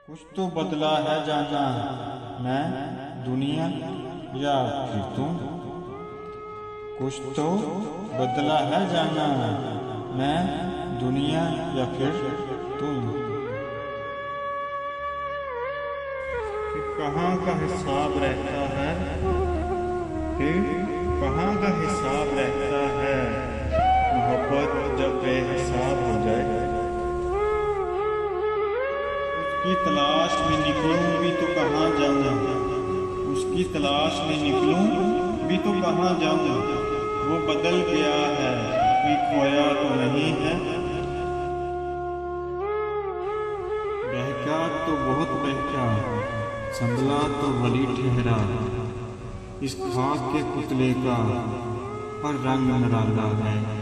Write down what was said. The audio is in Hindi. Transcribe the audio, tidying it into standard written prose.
कुछ तो बदला है जाना, मैं दुनिया या फिर तुम। कुछ तो बदला है जाना, मैं दुनिया या फिर तुम। कहाँ का हिसाब रहता है, फिर कहाँ का हिसाब रहता है। मोहब्बत जब बेहिसाब हो जाए, उसकी तलाश में निकलूं भी तो कहाँ जाऊँ। उसकी तलाश में निकलूं भी तो कहाँ जाऊँ। वो बदल गया है, कोई खोया तो नहीं है। बहका तो बहुत बहका, संभला तो वली ठहरा। इस खाक के पुतले का हर रंग निराला है।